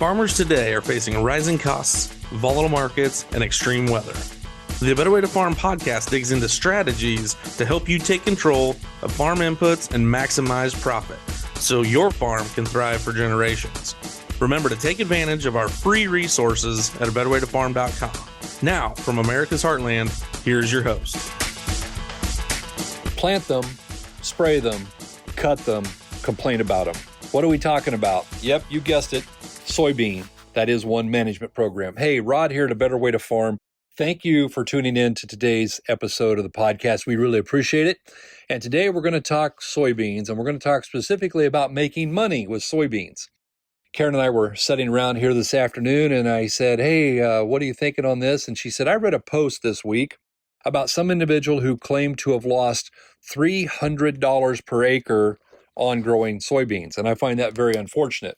Farmers today are facing rising costs, volatile markets, and extreme weather. The A Better Way to Farm podcast digs into strategies to help you take control of farm inputs and maximize profit so your farm can thrive for generations. Remember to take advantage of our free resources at abetterwaytofarm.com. Now, from America's Heartland, here's your host. Plant them, spray them, cut them, complain about them. What are we talking about? Yep, you guessed it. Soybean. That is one management program. Hey, Rod here at A Better Way to Farm. Thank you for tuning in to today's episode of the podcast. We really appreciate it. And today we're going to talk soybeans, and we're going to talk specifically about making money with soybeans. Karen and I were sitting around here this afternoon, and I said, hey, what are you thinking on this? And she said, I read a post this week about some individual who claimed to have lost $300 per acre on growing soybeans. And I find that very unfortunate.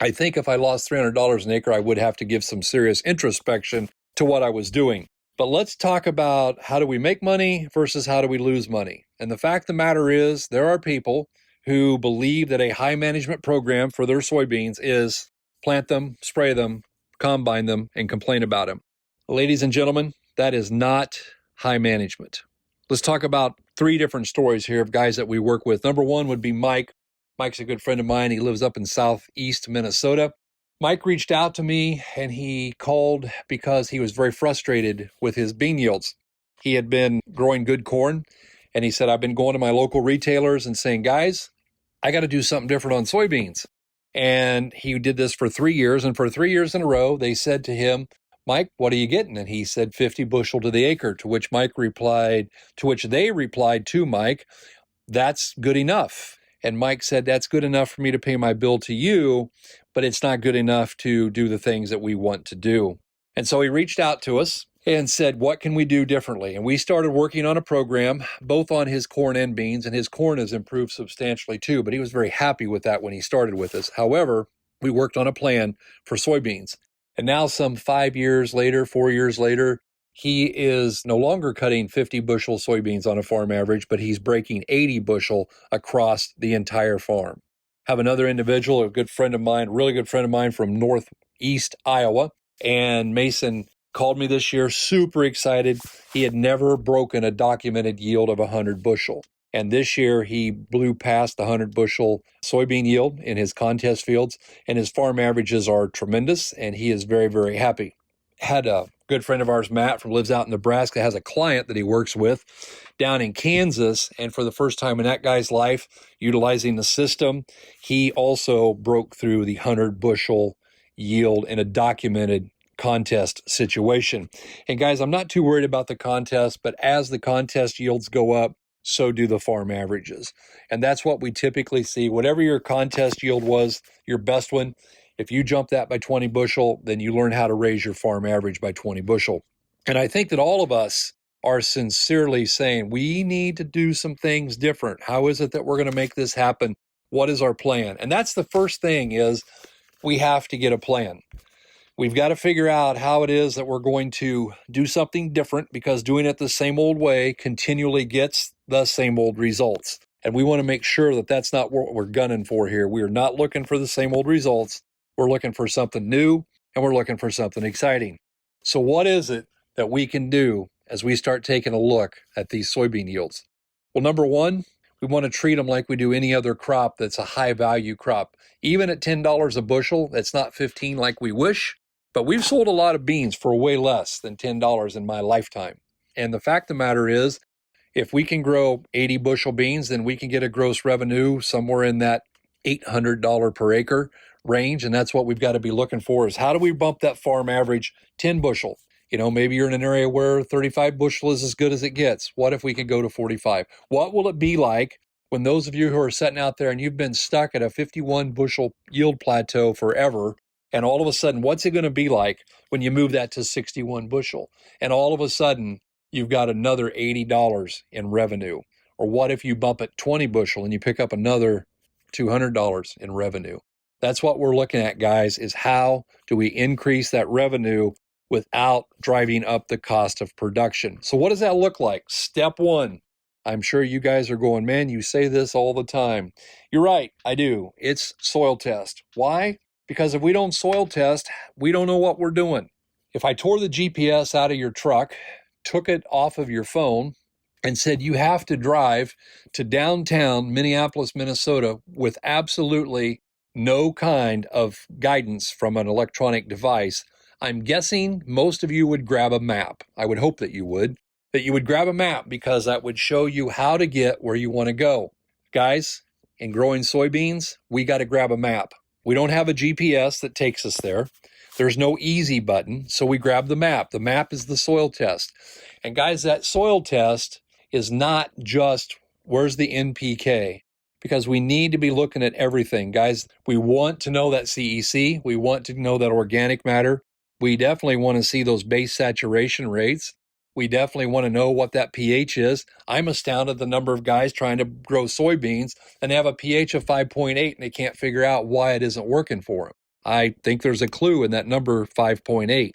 I think if I lost $300 an acre, I would have to give some serious introspection to what I was doing. But let's talk about how do we make money versus how do we lose money. And the fact of the matter is there are people who believe that a high management program for their soybeans is plant them, spray them, combine them, and complain about them. Ladies and gentlemen, that is not high management. Let's talk about three different stories here of guys that we work with. Number one would be Mike. Mike's a good friend of mine. He lives up in southeast Minnesota. Mike reached out to me and he called because he was very frustrated with his bean yields. He had been growing good corn and he said, I've been going to my local retailers and saying, guys, I got to do something different on soybeans. And he did this for 3 years. And for 3 years in a row, they said to him, Mike, what are you getting? And he said 50 bushel to the acre, to which they replied to Mike, that's good enough. And Mike said, that's good enough for me to pay my bill to you, but it's not good enough to do the things that we want to do. And so he reached out to us and said, what can we do differently? And we started working on a program, both on his corn and beans, and his corn has improved substantially too, but he was very happy with that when he started with us. However, we worked on a plan for soybeans. And now some 4 years later, he is no longer cutting 50 bushel soybeans on a farm average, but he's breaking 80 bushel across the entire farm. Have another individual, a good friend of mine, really good friend of mine from northeast Iowa, and Mason called me this year, super excited. He had never broken a documented yield of 100 bushel. And this year he blew past the 100 bushel soybean yield in his contest fields, and his farm averages are tremendous, and he is very, very happy. Had a good friend of ours, Matt, lives out in Nebraska, has a client that he works with down in Kansas. And for the first time in that guy's life, utilizing the system, he also broke through the 100 bushel yield in a documented contest situation. And guys, I'm not too worried about the contest, but as the contest yields go up, so do the farm averages. And that's what we typically see. Whatever your contest yield was, your best one, if you jump that by 20 bushel, then you learn how to raise your farm average by 20 bushel. And I think that all of us are sincerely saying, we need to do some things different. How is it that we're going to make this happen? What is our plan? And that's the first thing is we have to get a plan. We've got to figure out how it is that we're going to do something different because doing it the same old way continually gets the same old results. And we want to make sure that that's not what we're gunning for here. We are not looking for the same old results. We're looking for something new, and we're looking for something exciting. So what is it that we can do as we start taking a look at these soybean yields? Well, number one, we want to treat them like we do any other crop that's a high-value crop. Even at $10 a bushel, that's not $15 like we wish, but we've sold a lot of beans for way less than $10 in my lifetime. And the fact of the matter is, if we can grow 80 bushel beans, then we can get a gross revenue somewhere in that $800 per acre range. And that's what we've got to be looking for is how do we bump that farm average 10 bushel? You know, maybe you're in an area where 35 bushel is as good as it gets. What if we could go to 45? What will it be like when those of you who are sitting out there and you've been stuck at a 51 bushel yield plateau forever, and all of a sudden, what's it going to be like when you move that to 61 bushel? And all of a sudden, you've got another $80 in revenue. Or what if you bump it 20 bushel and you pick up another $200 in revenue? That's what we're looking at, guys, is how do we increase that revenue without driving up the cost of production? So what does that look like? Step one, I'm sure you guys are going, man, you say this all the time. You're right, I do. It's soil test. Why? because if we don't soil test, we don't know what we're doing. If I tore the GPS out of your truck, took it off of your phone, and said you have to drive to downtown Minneapolis, Minnesota with absolutely no kind of guidance from an electronic device, I'm guessing most of you would grab a map. I would hope that you would grab a map because that would show you how to get where you want to go. Guys, in growing soybeans, we got to grab a map. We don't have a GPS that takes us there. There's no easy button, so we grab the map. The map is the soil test. And guys, that soil test is not just where's the NPK, because we need to be looking at everything. Guys, we want to know that CEC. We want to know that organic matter. We definitely want to see those base saturation rates. We definitely want to know what that pH is. I'm astounded the number of guys trying to grow soybeans and they have a pH of 5.8 and they can't figure out why it isn't working for them. I think there's a clue in that number 5.8.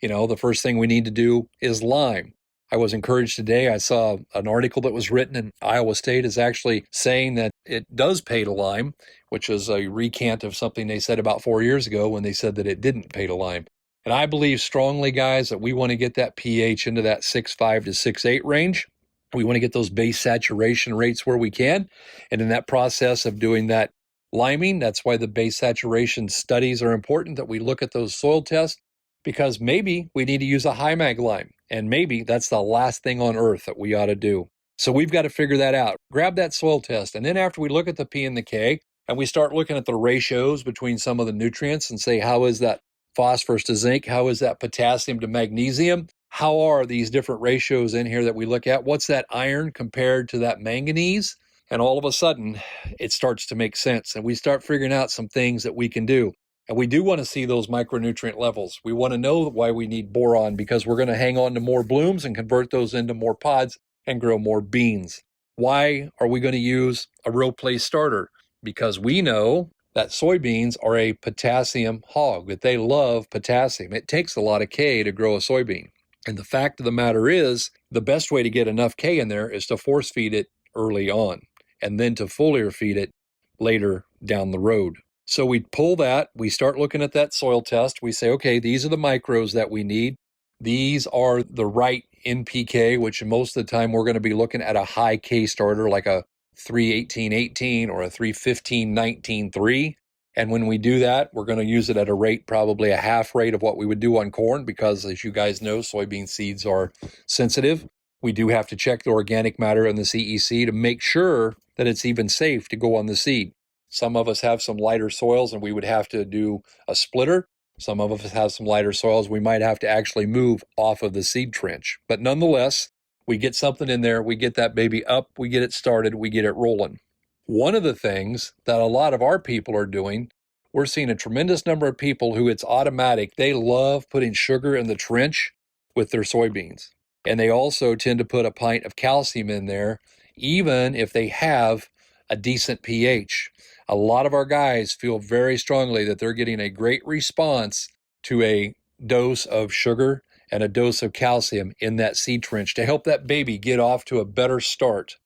The first thing we need to do is lime. I was encouraged today. I saw an article that was written in Iowa State is actually saying that it does pay to lime, which is a recant of something they said about 4 years ago when they said that it didn't pay to lime. And I believe strongly, guys, that we want to get that pH into that 6.5 to 6.8 range. We want to get those base saturation rates where we can. And in that process of doing that liming, that's why the base saturation studies are important, that we look at those soil tests, because maybe we need to use a high mag lime. And maybe that's the last thing on earth that we ought to do. So we've got to figure that out. Grab that soil test. And then after we look at the P and the K, and we start looking at the ratios between some of the nutrients and say, how is that phosphorus to zinc? How is that potassium to magnesium? How are these different ratios in here that we look at? What's that iron compared to that manganese? And all of a sudden, it starts to make sense. And we start figuring out some things that we can do. And we do want to see those micronutrient levels. We want to know why we need boron, because we're going to hang on to more blooms and convert those into more pods and grow more beans. Why are we going to use a row place starter? Because we know that soybeans are a potassium hog, that they love potassium. It takes a lot of K to grow a soybean. And the fact of the matter is, the best way to get enough K in there is to force feed it early on, and then to foliar feed it later down the road. So we pull that, we start looking at that soil test. We say, okay, these are the micros that we need. These are the right NPK, which most of the time we're going to be looking at a high K starter, like a 318-18 or a 315-19-3. And when we do that, we're going to use it at a rate, probably a half rate of what we would do on corn, because as you guys know, soybean seeds are sensitive. We do have to check the organic matter and the CEC to make sure that it's even safe to go on the seed. Some of us have some lighter soils and we would have to do a splitter. Some of us have some lighter soils. We might have to actually move off of the seed trench. But nonetheless, we get something in there, we get that baby up, we get it started, we get it rolling. One of the things that a lot of our people are doing, we're seeing a tremendous number of people who it's automatic. They love putting sugar in the trench with their soybeans. And they also tend to put a pint of calcium in there, even if they have a decent pH. A lot of our guys feel very strongly that they're getting a great response to a dose of sugar and a dose of calcium in that seed trench to help that baby get off to a better start.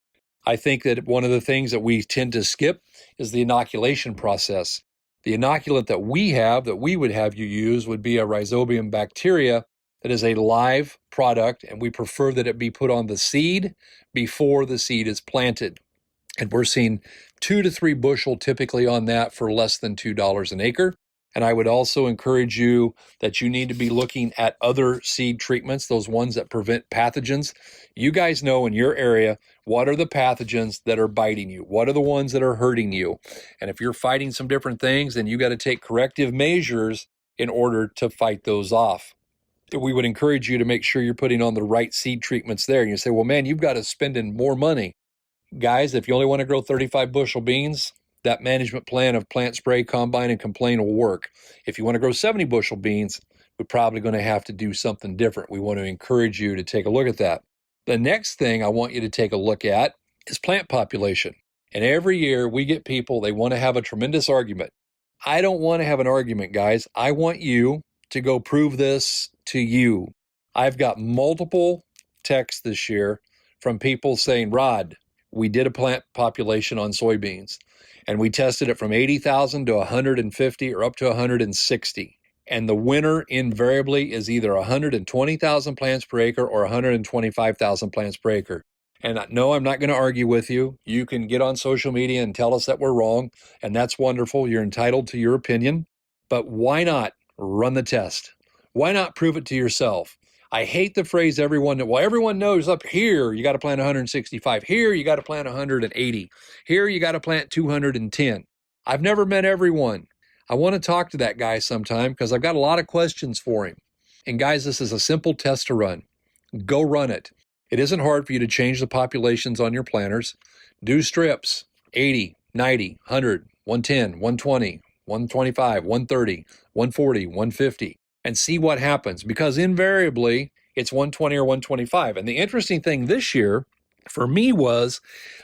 I think that one of the things that we tend to skip is the inoculation process. The inoculant that we would have you use would be a rhizobium bacteria that is a live product, and we prefer that it be put on the seed before the seed is planted. And we're seeing 2 to 3 bushel typically on that for less than $2 an acre. And I would also encourage you that you need to be looking at other seed treatments, those ones that prevent pathogens. You guys know in your area, what are the pathogens that are biting you? What are the ones that are hurting you? And if you're fighting some different things, then you got to take corrective measures in order to fight those off. We would encourage you to make sure you're putting on the right seed treatments there. And you say, well, man, you've got to spend in more money. Guys, if you only want to grow 35 bushel beans, that management plan of plant, spray, combine, and complain will work. If you want to grow 70 bushel beans, we're probably going to have to do something different. We want to encourage you to take a look at that. The next thing I want you to take a look at is plant population. And every year we get people, they want to have a tremendous argument. I don't want to have an argument, guys. I want you to go prove this to you. I've got multiple texts this year from people saying, Rod, we did a plant population on soybeans, and we tested it from 80,000 to 150 or up to 160. And the winner invariably is either 120,000 plants per acre or 125,000 plants per acre. And no, I'm not going to argue with you. You can get on social media and tell us that we're wrong, and that's wonderful. You're entitled to your opinion. But why not run the test? Why not prove it to yourself? I hate the phrase everyone knows up here you got to plant 165. Here you got to plant 180. Here you got to plant 210. I've never met everyone. I want to talk to that guy sometime because I've got a lot of questions for him. And guys, this is a simple test to run. Go run it. It isn't hard for you to change the populations on your planters. Do strips, 80, 90, 100, 110, 120, 125, 130, 140, 150, and see what happens, because invariably it's 120 or 125. And the interesting thing this year for me was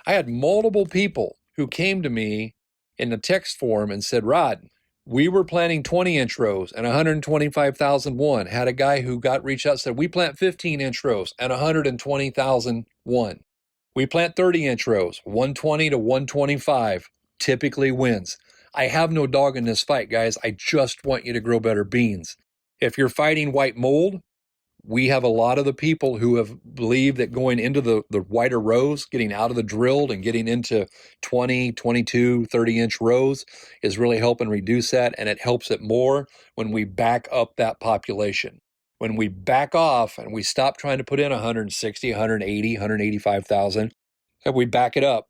I had multiple people who came to me in the text form and said, Rod, we were planting 20-inch rows and 125,001. Had a guy who reached out and said, we plant 15-inch rows and 120,001. We plant 30-inch rows, 120 to 125 typically wins. I have no dog in this fight, guys. I just want you to grow better beans. If you're fighting white mold, we have a lot of the people who have believed that going into the wider rows, getting out of the drilled and getting into 20, 22, 30-inch rows is really helping reduce that, and it helps it more when we back up that population. When we back off and we stop trying to put in 160, 180, 185,000, and we back it up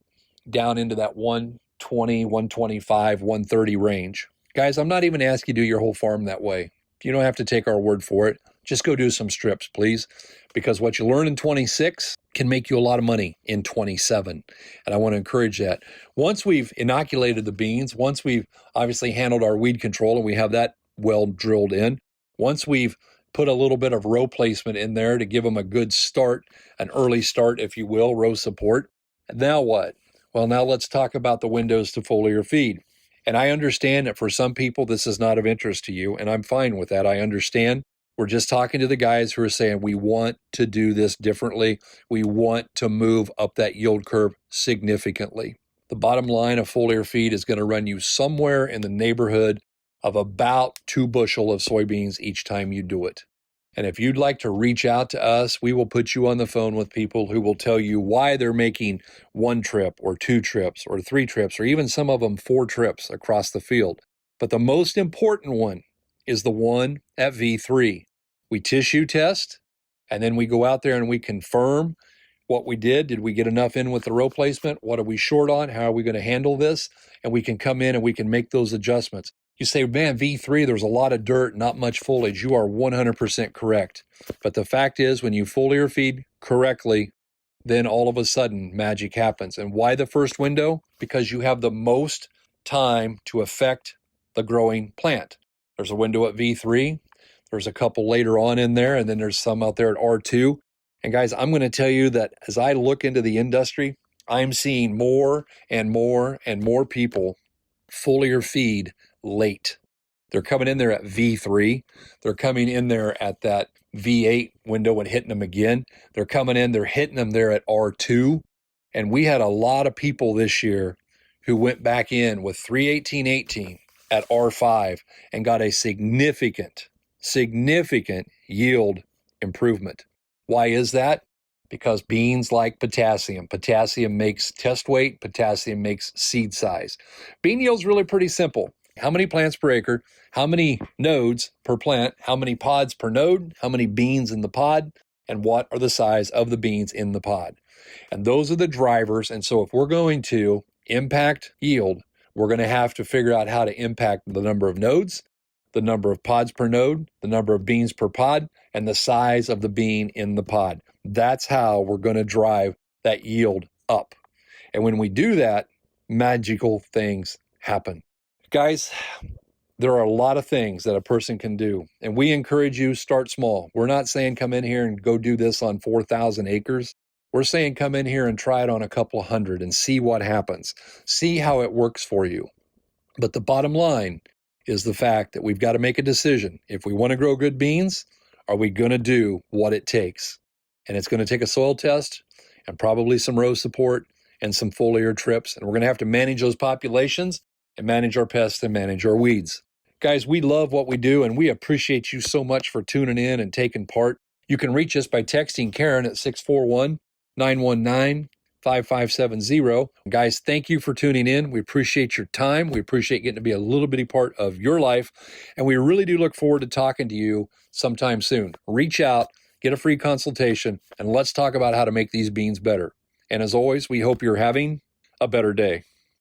down into that 120, 125, 130 range. Guys, I'm not even asking you to do your whole farm that way. You don't have to take our word for it. Just go do some strips, please, because what you learn in 26 can make you a lot of money in 27. And I want to encourage that. Once we've inoculated the beans, once we've obviously handled our weed control and we have that well drilled in, once we've put a little bit of row placement in there to give them a good start, an early start, if you will, row support. Now what? Well, now let's talk about the windows to foliar feed. And I understand that for some people, this is not of interest to you, and I'm fine with that. I understand. We're just talking to the guys who are saying we want to do this differently. We want to move up that yield curve significantly. The bottom line of foliar feed is going to run you somewhere in the neighborhood of about 2 bushel of soybeans each time you do it. And if you'd like to reach out to us, we will put you on the phone with people who will tell you why they're making 1 trip or 2 trips or 3 trips or even some of them 4 trips across the field. But the most important one is the one at V3. We tissue test, and then we go out there and we confirm what we did. Did we get enough in with the row placement? What are we short on? How are we going to handle this? And we can come in and we can make those adjustments. You say, man, V3, there's a lot of dirt, not much foliage. You are 100% correct. But the fact is, when you foliar feed correctly, then all of a sudden magic happens. And why the first window? Because you have the most time to affect the growing plant. There's a window at V3. There's a couple later on in there, and then there's some out there at R2. And guys, I'm going to tell you that as I look into the industry, I'm seeing more and more and more people foliar feed late. They're coming in there at V3. They're coming in there at that V8 window and hitting them again. They're coming in, they're hitting them there at R2. And we had a lot of people this year who went back in with 318-18 at R5 and got a significant yield improvement. Why is that? Because beans like potassium. Potassium makes test weight. Potassium makes seed size. Bean yield's really pretty simple. How many plants per acre? How many nodes per plant? How many pods per node? How many beans in the pod? And what are the size of the beans in the pod? And those are the drivers. And so if we're going to impact yield, we're going to have to figure out how to impact the number of nodes, the number of pods per node, the number of beans per pod, and the size of the bean in the pod. That's how we're going to drive that yield up. And when we do that, magical things happen. Guys, there are a lot of things that a person can do, and we encourage you, start small. We're not saying come in here and go do this on 4,000 acres. We're saying come in here and try it on a couple of hundred and see what happens. See how it works for you. But the bottom line is the fact that we've got to make a decision. If we want to grow good beans, are we going to do what it takes? And it's going to take a soil test and probably some row support and some foliar trips. And we're going to have to manage those populations and manage our pests and manage our weeds. Guys, we love what we do, and we appreciate you so much for tuning in and taking part. You can reach us by texting Karen at 641-919-5570. Guys, thank you for tuning in. We appreciate your time. We appreciate getting to be a little bitty part of your life, and we really do look forward to talking to you sometime soon. Reach out, get a free consultation, and let's talk about how to make these beans better. And as always, we hope you're having a better day.